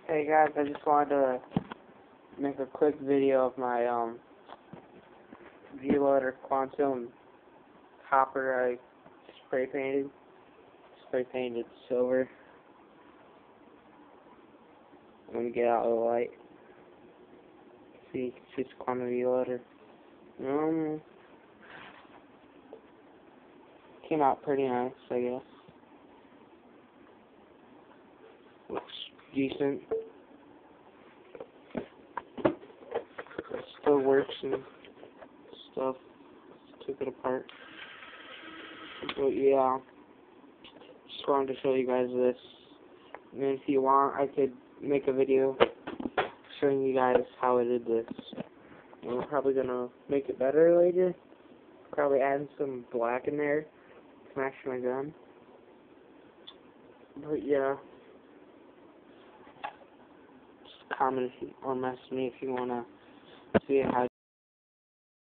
Hey guys, I just wanted to make a quick video of my V-Loader Quantum Copper I spray painted silver. I'm gonna get out of the light. See, it's just Quantum V-Loader. Came out pretty nice, I guess. Looks decent. Still works and stuff. Took it apart. But yeah, just wanted to show you guys this. And if you want, I could make a video showing you guys how I did this. And we're probably gonna make it better later. Probably add some black in there to match my gun. But yeah, just comment or message me if you wanna see how